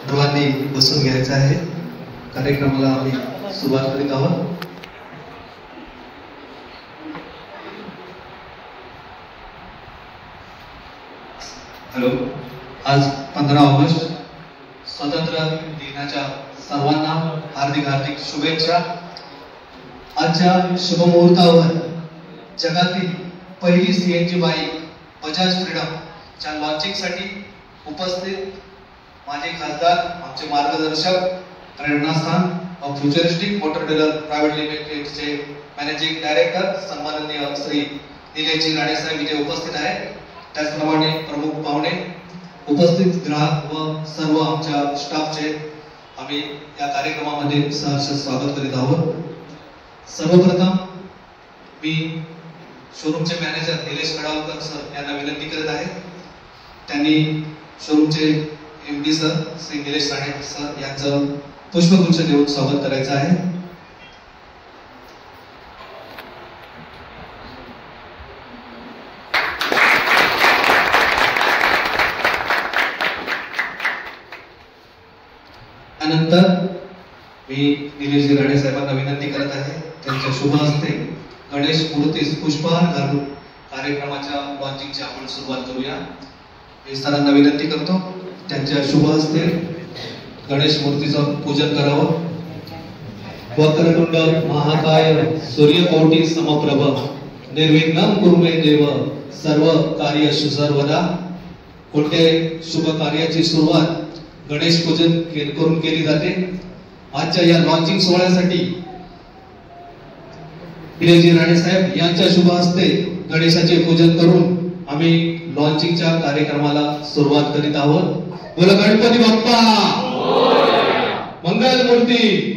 सर्वांनी बसून घ्यायचं आहे. कार्यक्रमाला आम्ही सुरुवात करीत आहोत. हॅलो. आज 15 ऑगस्ट स्वातंत्र्य दिनाच्या सर्वांना हार्दिक हार्दिक शुभेच्छा. आजच्या शुभ मुहूर्तावर जगातील पहिली सीएनजी बाईक बजाज फ्रीडम च्या लॉन्चिंग साठी उपस्थित माजी खासदार, आमचे मार्गदर्शक, प्रेरणास्थान of futuristic motor dealer private लिमिटेडचे मॅनेजिंग डायरेक्टर सन्माननीय श्री निलेशजी राणे साहेब इथे उपस्थित आहेत. त्याचप्रमाणे प्रमुख पाहुणे, उपस्थित ग्राहक व सर्व आमच्या स्टाफचे आम्ही या कार्यक्रमामध्ये सहर्ष स्वागत करीत आहोत. सर्वप्रथम मी शोरूमचे मॅनेजर निलेश कडावकर सर यांना विनंती करत आहे. त्यांनी शोरूमचे MD sir Shri Nilesh Rane sir यांचं पुष्पगुच्छ देऊन स्वागत करायचं आहे. त्यानंतर मी निलेशजी राणे साहेबांना विनंती करत आहे त्यांच्या शुभ हस्ते गणेश मूर्तीस पुष्पहार घालून कार्यक्रमाच्या लॉन्चिंगची आपण सुरुवात करूया. मी सरांना विनंती करतो त्यांच्या शुभ हस्ते गणेश मूर्तीचं पूजन करावं. वक्रतुंड महाकाय सूर्यकोटी समप्रभ निर्विघ्नं कुरु मे देव सर्व कार्येषु सर्वदा. कोणत्याही शुभ कार्याची सुरुवात गणेश पूजन करून केली जाते. आजच्या या लॉन्चिंग सोहळ्यासाठी निलेशजी राणे साहेब यांच्या शुभ हस्ते गणेशाचे पूजन करून आम्ही लॉन्चिंगच्या कार्यक्रमाला सुरुवात करीत आहोत. बोला गणपती बाप्पा मंगल मूर्ती.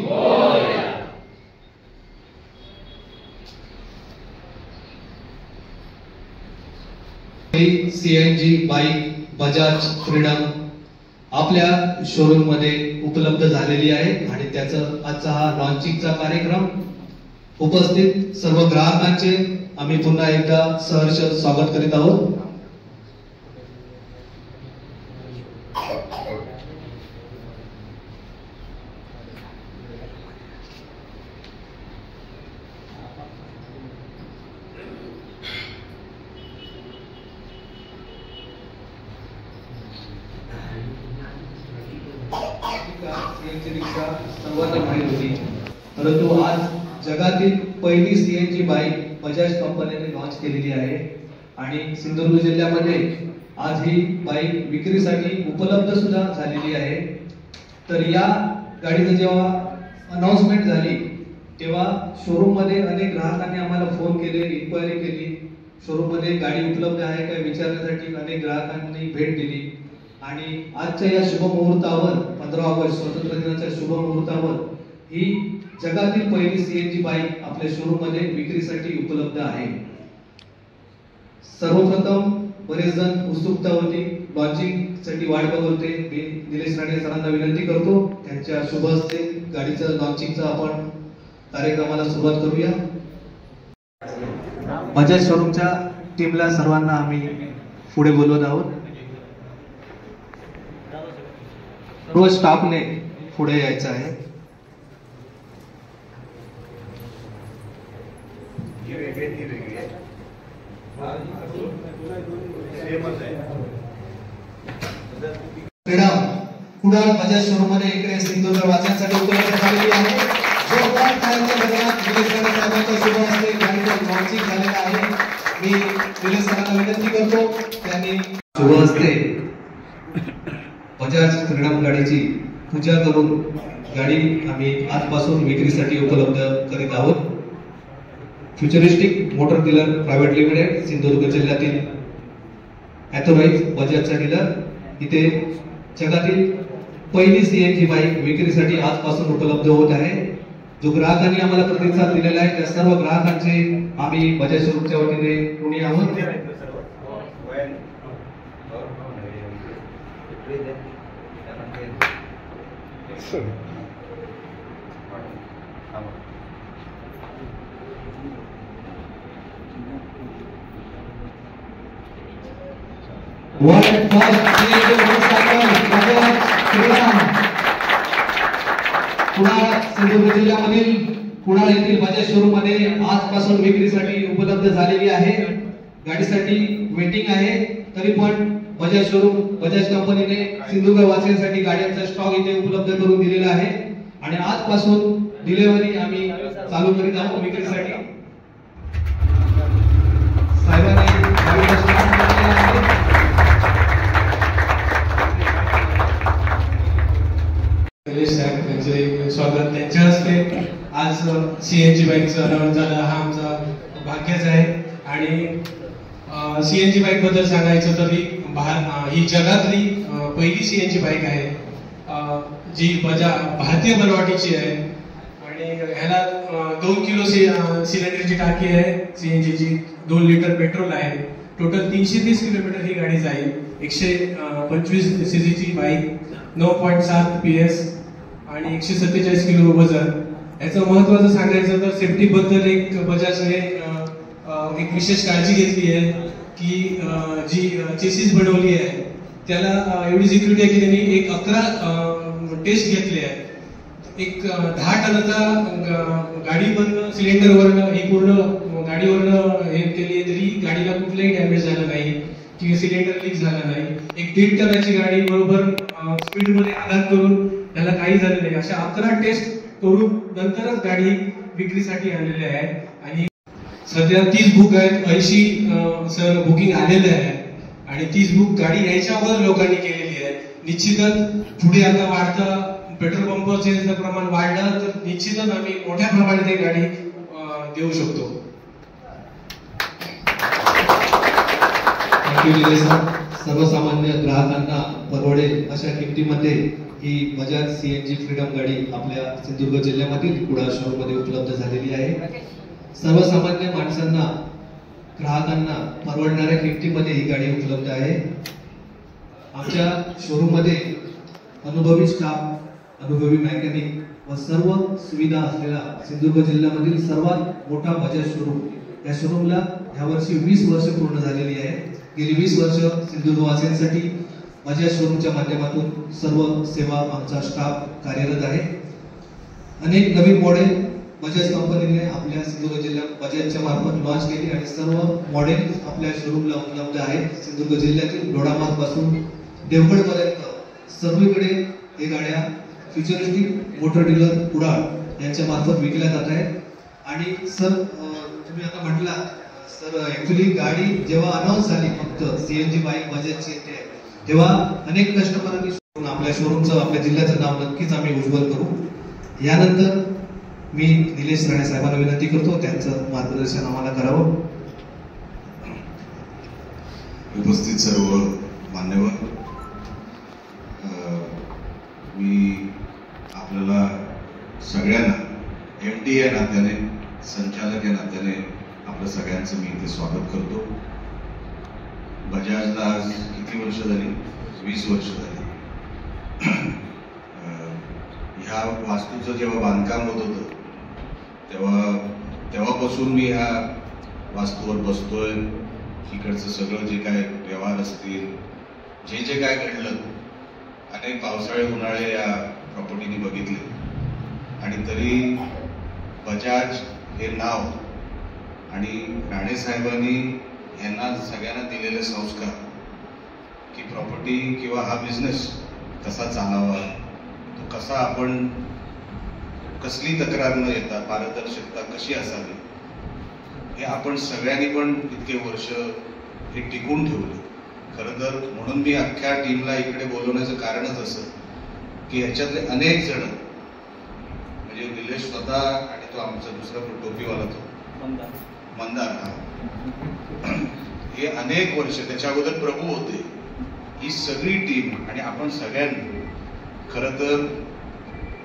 सीएनजी बाईक बजाज फ्रीडम आपल्या शोरूम मध्ये उपलब्ध झालेली आहे आणि त्याचं आजचा हा लॉन्चिंगचा कार्यक्रम उपस्थित सर्व ग्राहकांचे आम्ही पुन्हा एकदा सहर्ष स्वागत करीत आहोत. सर्वांना माहित होती, परंतु आज जगातील पहिली सीएनजी बाईक बजाज कंपनीने लॉन्च केलेली आहे आणि सिंधुदुर्ग जिल्ह्यामध्ये आज ही बाईक विक्रीसाठी उपलब्ध सुद्धा झालेली आहे. तर या गाडीचं जेव्हा अनाउन्समेंट झाली तेव्हा शोरूम मध्ये अनेक ग्राहकांनी आम्हाला फोन केले, इन्क्वायरी केली. शोरूम मध्ये गाडी उपलब्ध आहे का विचारण्यासाठी अनेक ग्राहकांनी भेट दिली आणि आजच्या या शुभ मुहूर्तावर 15 ऑगस्ट स्वातंत्र्य दिनाच्या शुभ मुहूर्तावर ही जगातील पहिली सीएनजी बाईक आपल्या शोरूम मध्ये विक्रीसाठी उपलब्ध आहे. सर्वप्रथम बरेच जण उत्सुकता होती, लॉन्चिंग साठी वाट बघत होते. मी निलेश राणे सरांना विनंती करतो त्यांच्या शुभ हस्ते गाडीचं लॉन्चिंगचं आपण कार्यक्रमाला सुरुवात करूया. बजाज शोरूमच्या टीमला सर्वांना आम्ही पुढे बोलवत आहोत. सर्व स्टाफने पुढे यायचं आहे. फ्रीडम कुडाळ बजाज शोरूम मध्ये इकडे सिंधुदुर्ग वाचण्यासाठी उपलब्ध झालेली आहे. जो पण कार्यक्रम बघा निलेश राणे साहेबांच्या शुभ हस्ते गाडीचं लॉन्चिंग झालेलं आहे. मी निलेश सरांना विनंती करतो त्यांनी शुभ हस्ते बजाज फ्रीडम गाडीची पूजा करून गाडी आम्ही आजपासून विक्रीसाठी उपलब्ध करीत आहोत. Futuristic motor dealer private limited Sindhudurg जिल्ह्यातील ऑथोराइज बजाजचा डीलर इथे जगातील पहिली सीएनजी बाईक विक्रीसाठी आजपासून उपलब्ध होत आहे। जो ग्राहकांनी आम्हाला प्रतिसाद दिलेला आहे त्या सर्व ग्राहकांचे आम्ही बजाज शोरूमच्या वतीने ऋणी आहोत। सिंधुदुर्ग जिल्ह्यामधील कुडाळ येथील बजाज शोरूम मध्ये आजपासून विक्रीसाठी उपलब्ध झालेली आहे। गाडीसाठी वेटिंग आहे, तरी पण बजाज शोरूम बजाज कंपनीने सिंधुदुर्ग वासियांसाठी गाड्यांचा स्टॉक इथे उपलब्ध करून दिलेला आहे आणि आजपासून डिलिव्हरी आम्ही चालू करीत आहोत विक्रीसाठी। साहेबांनी गाडीचा स्टॉक केलेला आहे। त्यांचे स्वागत त्यांच्या हस्ते आज सीएनजी बाईकचं अनावरण झालं, हा आमचा भाग्यच आहे। आणि सीएनजी बाईक बद्दल सांगायचं तर ही जगातली पहिली सीएनजी बाईक आहे जी भारतीय बनवटीची आहे आणि ह्याला 2 किलो सिलेंडरची टाकी आहे सीएनजीची, 2 लिटर पेट्रोल आहे। टोटल 330 किलोमीटर ही गाडी जाईल। 125 सीसीची बाईक, 9.7 PS आणि 147 किलो वजन। याचं महत्वाचं सांगायचं तर सेफ्टी बद्दल एक बजाजने एक विशेष काळजी घेतली आहे की जी चेसिस बनवली आहे त्याला एवढी सिक्युरिटी आहे की त्यांनी एक 11 टेस्ट घेतले आहे। एक 10 टनाचा गाडी पण सिलेंडरवरनं ही पूर्ण गाडीवरनं हे केली तरी गाडीला कुठलाही डॅमेज झालं नाही की सिलेंडर लीक झाला नाही। एक 1.5 टनाची गाडी बरोबर स्पीड मध्ये आघात करून त्याला काही झालं नाही। अशा 11 टेस्ट करून नंतरच गाडी विक्रीसाठी आणलेली आहे आणि सध्या 30 बुक आहेत, 80 सर बुकिंग आलेले आहे आणि 30 बुक गाडी यायच्या अगोदर लोकांनी केलेली आहे। निश्चितच पुढे आता वाढतं पेट्रोल पंपाचे जर प्रमाण वाढलं तर निश्चितच आम्ही मोठ्या प्रमाणात ही गाडी देऊ शकतो। सर्वसामान्य ग्राहकांना परवडेल अशा किमतीमध्ये ही बजाज सीएनजी फ्रीडम गाडी आपल्या सिंधुदुर्ग जिल्ह्यामधील कुडाळ शोरूम मध्ये उपलब्ध झालेली आहे। सर्वसामान्य माणसांना ग्राहकांना परवडणाऱ्या किमतीमध्ये ही गाडी उपलब्ध आहे। आमच्या शोरूम मध्ये अनुभवी स्टाफ, अनुभवी मेकॅनिक व सर्व सुविधा असलेला सिंधुदुर्ग जिल्ह्यामधील सर्वात मोठा बजाज शोरूम। या शोरूमला यावर्षी 20 वर्ष पूर्ण झालेली आहे। गेली 20 वर्ष सिंधुदुर्ग वासियांसाठी बजाज शोरूमच्या माध्यमातून सर्व सेवा आमचा स्टाफ कार्यरत आहे। अनेक नवीन मॉडेल बजाज कंपनीने आपल्या सिंधुदुर्ग जिल्ह्यात बजाजच्या मार्फत लॉन्च केली आणि सर्व मॉडेल आपल्या शोरूमला उपलब्ध आहेत। सिंधुदुर्ग जिल्ह्यातील दोडामार्ग पासून देवगड पर्यंत सर्वीकडे हे गाड्या फ्युचरिस्टिक मोटर डीलर कुडाळ यांच्या मार्फत विकल्या जात आहेत। आणि सर तुम्ही आता म्हटला सर ऍक्च्युअली गाडी जेव्हा अनाउन्स झाली फक्त सीएनजी बाईक बजाजची येते तेव्हा अनेक कस्टमरांनी आपल्या शोरूमचं आपल्या जिल्ह्याचं नाव नक्कीच आम्ही उज्ज्वल करू। यानंतर मी निलेश राणे साहेबांना विनंती करतो त्यांचं मार्गदर्शन आम्हाला करावं। उपस्थित सर्व मान्यवर, मी आपल्याला सगळ्यांना MD या नात्याने, संचालक या नात्याने आपल्या सगळ्यांचं मी इथे स्वागत करतो। बजाजला आज किती वर्ष झाली? 20 वर्ष झाली। ह्या वास्तूचं जेव्हा बांधकाम होत होतं तेव्हापासून मी ह्या वास्तूवर बसतोय। इकडचं सगळं जे काय व्यवहार असतील, जे काय घडलं, अनेक पावसाळे उन्हाळे या प्रॉपर्टीने बघितले आणि तरी बजाज हे नाव आणि राणे साहेबांनी यांना सगळ्यांना दिलेले संस्कार की प्रॉपर्टी किंवा हा बिझनेस कसा चालावा, तो कसा आपण कसली तक्रार न येता पारदर्शकता कशी असावी हे आपण सगळ्यांनी पण इतके वर्ष हे टिकून ठेवलं। खरं तर म्हणून मी अख्ख्या टीमला इकडे बोलवण्याचं कारणच असं की ह्याच्यातले अनेक जण म्हणजे निलेश स्वतः आणि तो आमचा दुसरा टोपीवाला तो मंदार हे अनेक वर्ष, त्याच्या अगोदर प्रभू होते, ही सगळी टीम आणि आपण सगळ्यांनी खरं तर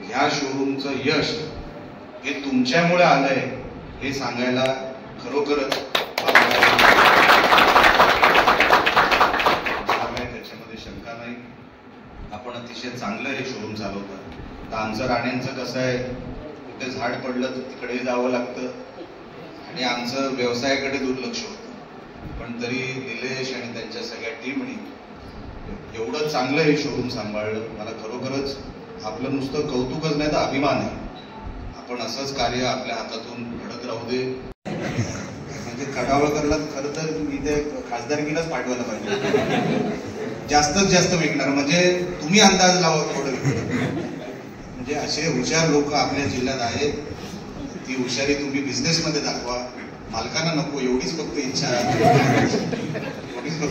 ह्या शोरूमचं यश हे तुमच्यामुळे आलंय हे सांगायला खरोखरच त्याच्यामध्ये शंका नाही. आपण अतिशय चांगलं हे शोरूम चालवतात. तर आमचं राण्यांचं कसं आहे, कुठे झाड पडलं तर तिकडेही जावं लागतं आणि आमचं व्यवसायाकडे दुर्लक्ष होतं. पण तरी निलेश आणि त्यांच्या सगळ्या टीमनी एवढं चांगलं हे शोरूम सांभाळलं. मला खरोखरच आपलं नुसतं कौतुकच नाही तर अभिमान आहे. आपण असंच कार्य आपल्या हातातून घडत राहू दे. म्हणजे खडावळकरला खरं तर मी ते खासदारकीलाच पाठवायला पाहिजे. जास्तीत जास्त विकणार, म्हणजे तुम्ही अंदाज लावा थोडं. म्हणजे असे हुशार लोक आपल्या जिल्ह्यात आहेत. ती हुशारी तुम्ही बिझनेसमध्ये दाखवा. मालकांना नको एवढीच फक्त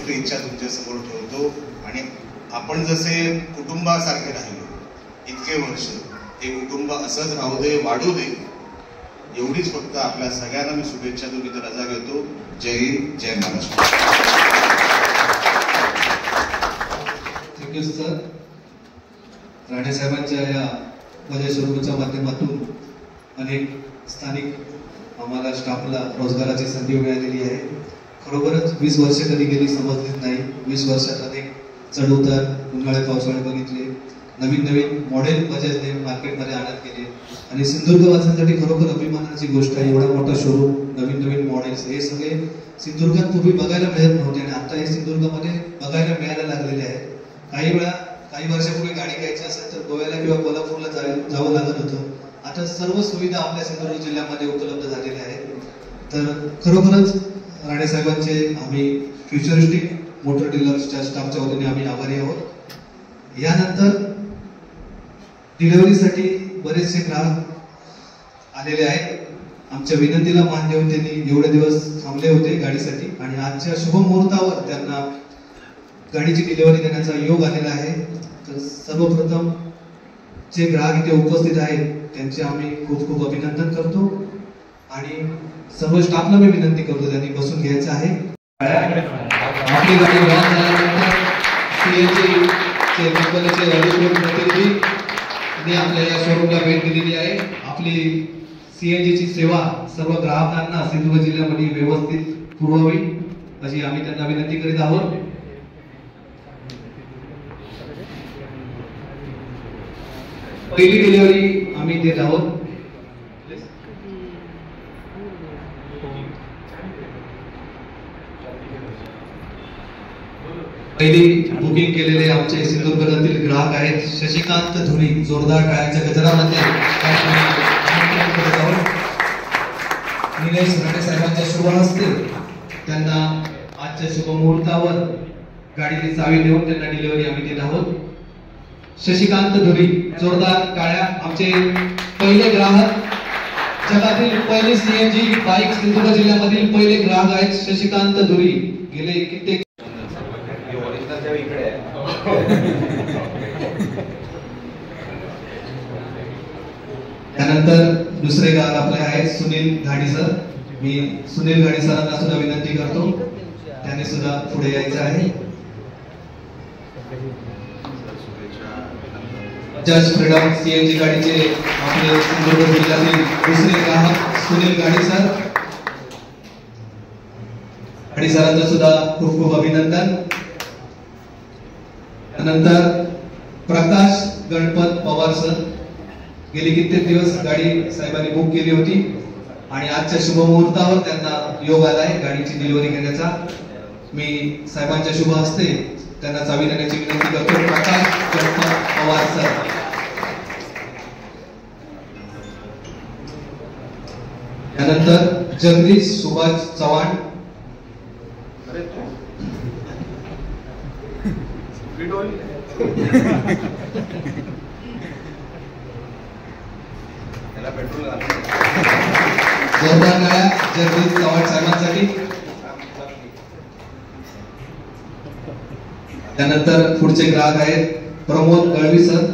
इच्छा तुमच्या समोर ठेवतो. आणि आपण जसे कुटुंबासारखे राहिलो इतके वर्ष, हे कुटुंब असंच राहू दे, वाढू दे, एवढीच फक्त आपल्या सगळ्यांना मी शुभेच्छा देऊन इथे रजा घेतो. जय हिंद, जय महाराष्ट्र. Thank you sir. राणे साहेबांच्या या बजाज शोरूमच्या माध्यमातून अनेक स्थानिक आम्हाला स्टाफला रोजगाराची संधी मिळालेली आहे. खरोखरच 20 वर्ष कधी गेली समजलीच नाही. 20 वर्षात अनेक चढउतार, उन्हाळे पावसाळे बघितले. नवीन नवीन मॉडेल बजाजने मार्केटमध्ये आणत गेले आणि सिंधुदुर्गवासियांसाठी खरोखर अभिमानाची गोष्ट आहे. एवढा मोठा शोरूम, नवीन नवीन मॉडेल्स, हे सगळे सिंधुदुर्गात पूर्वी बघायला मिळत नव्हते आणि आता हे सिंधुदुर्गामध्ये बघायला मिळायला लागलेले आहे. काही वर्षापूर्वी गाडी घ्यायची असेल तर गोव्याला किंवा कोल्हापूरला जावं लागत होतं. आता सर्व सुविधा आपल्या सिंधुदुर्ग जिल्ह्यामध्ये उपलब्ध झालेल्या आहेत. तर खरोखरच राणे साहेबांचे आम्ही फ्युचरिस्टिक मोटर डीलर्सच्या स्टाफच्या वतीने आम्ही आभारी आहोत. यानंतर डिलिव्हरीसाठी बरेचसे ग्राहक आलेले आहेत. आमच्या विनंतीला मान देऊन त्यांनी एवढे दिवस थांबले होते गाडीसाठी आणि आजच्या शुभ मुहूर्तावर त्यांना गाडीची डिलिव्हरी देण्याचा योग आलेला आहे. तर सर्वप्रथम जे ग्राहक इथे उपस्थित आहेत त्यांचे आम्ही खूप खूप अभिनंदन करतो आणि सर्व स्टाफला मी विनंती करतो त्यांनी बसून घ्यायचं आहे. आपली गाडी लॉन्च झाल्यानंतर सीएनजी चे कंपनीचे अधिकृत प्रतिनिधी आपल्या या शोरूमला भेट दिलेली आहे. आपली सीएनजीची सेवा सर्व ग्राहकांना सिंधुदुर्ग जिल्ह्यामध्ये व्यवस्थित पुरवावी अशी आम्ही त्यांना विनंती करीत आहोत. पहिली डिलिव्हरी आम्ही देत आहोत. पहिली बुकिंग केलेले आमचे सिंधुदुर्गातील ग्राहक आहेत शशिकांत धुरी. जोरदार टाळ्यांच्या गजरामध्ये निलेश राणे साहेबांच्या शुभ हस्ते त्यांना आजच्या शुभ मुहूर्तावर गाडीची चावी देऊन त्यांना डिलिव्हरी आम्ही देत आहोत. शशिकांत धुरी, जोरदार टाळ्या. आमचे पहिले ग्राहक, जगातील पहिले सीएनजी बाईक सिंधुदुर्ग जिल्ह्यामधील पहिले ग्राहक आहेत शशिकांत धुरी. गेले कित्येक त्यानंतर दुसरे ग्राहक आपले आहेत सुनील घाडी सर. मी सुनील घाडी सरांना सुद्धा विनंती करतो त्यांनी सुद्धा पुढे यायचं आहे. जज फ्रीडम सीएनजी गाडीचे आपले सिंधुदुर्ग जिल्ह्यातील दुसरे ग्राहक सुनील घाडी सर. घाडी सरांचं सुद्धा खूप खूप अभिनंदन. त्यानंतर प्रकाश गणपत पवार सर. गेली कित्येक दिवस गाडी साहेबांनी बुक केली होती आणि आजच्या शुभ मुहूर्तावर त्यांना योग आलाय गाडीची डिलिव्हरी घेण्याचा. मी साहेबांच्या शुभ हस्ते त्यांना चावी देण्याची विनंती करतो. प्रकाश गणपत पवार सर. त्यानंतर जगदीश सुभाष चव्हाण. जोरदार टाळ्या जगदीश चव्हाण साहेबांसाठी. त्यानंतर पुढचे ग्राहक आहेत प्रमोद गळवी सर.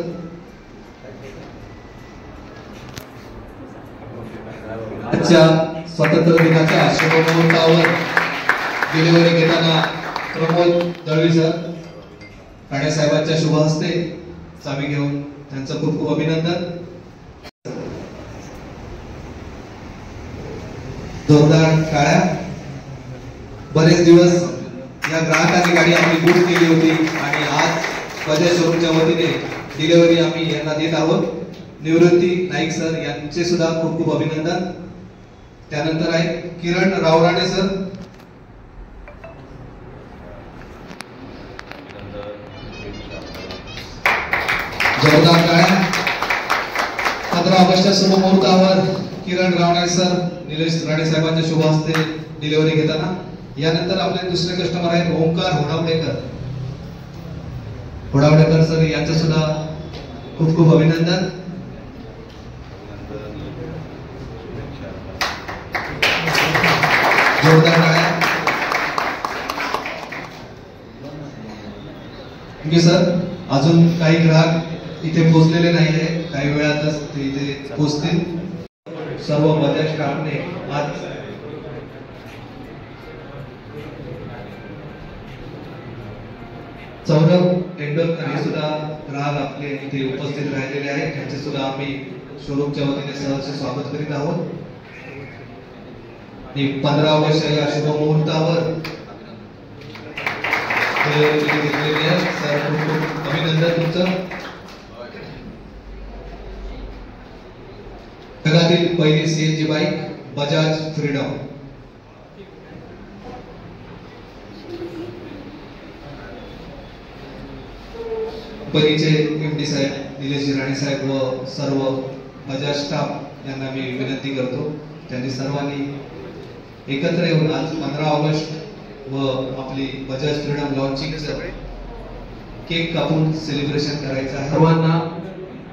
आजच्या स्वातंत्र्य दिनाच्या शुभमुहूर्तावर डिलिव्हरी घेताना प्रमोद दळवी सर राणे साहेबांच्या शुभ हस्ते चावी घेऊन त्यांचं खूप खूप अभिनंदन. जोरदार टाळ्या. बरेच दिवस या ग्राहकांनी गाडी आपली बुक केली होती आणि आज बजाज शोरूमच्या वतीने डिलिव्हरी आम्ही यांना देत आहोत. निवृत्ती नाईक सर यांचे सुद्धा खूप खूप अभिनंदन. त्यानंतर आहे किरण रावराणे सर. जोरदार टाळ्या. 15 ऑगस्टच्या शुभ मुहूर्तावर किरण रावराणे सर निलेश राणे साहेबांच्या शुभ हस्ते डिलिव्हरी घेताना. यानंतर आपले दुसरे कस्टमर आहेत ओंकार होडावडेकर सर यांचं सुद्धा खूप खूप अभिनंदन. जोरदार टाळ्या. सर अजून काही ग्राहक इथे पोहोचलेले नाही आहे, काही वेळातच ते इथे पोहोचतील. सर्व बजाज स्टाफने आज सौरभ टेंडुलकर हे सुद्धा ग्राहक आपले इथे उपस्थित राहिलेले आहेत. त्यांचे सुद्धा आम्ही शोरूमच्या वतीने सहर्ष स्वागत करीत आहोत. 15 ऑगस्ट या शुभ मुहूर्तावर घेतलेले आहे. सर खूप खूप अभिनंदन तुमचं. जगातील पहिली सीएनजी बाईक बजाज फ्रीडम. कंपनीचे एमडी साहेब निलेश राणे साहेब व सर्व बजाज स्टाफ यांना मी विनंती करतो त्यांनी सर्वांनी एकत्र येऊन आज 15 ऑगस्ट व आपली बजाज फ्रीडम लॉन्चिंगचं केक कापून सेलिब्रेशन करायचं आहे. सर्वांना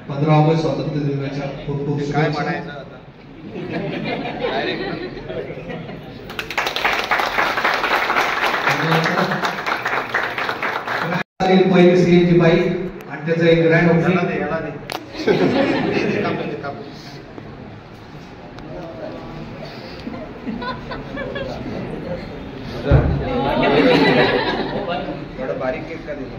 15 ऑगस्ट स्वातंत्र्य दिनाच्या खूप खूप शुभेच्छा. पहिली सीएनजी बाईक आणि त्याचं एक ग्रँड ओपनिंग. बारीक केक का दिला.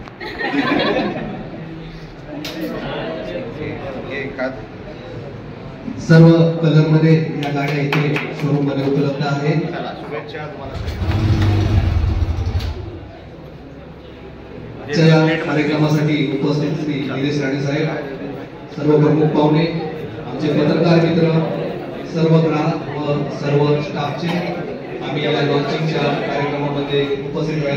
सर्व कलर मध्ये या गाड्या इथे शोरूम मध्ये उपलब्ध आहेत. शुभेच्छा तुम्हाला. कार्यक्रमासाठी उपस्थित श्री निलेश राणे साहेब, सर्व प्रमुख पाहुणे, आमचे पत्रकार मित्र, सर्व ग्राहक व सर्व स्टाफचे आम्ही या लॉन्चिंगच्या कार्यक्रमामध्ये उपस्थित राहिले.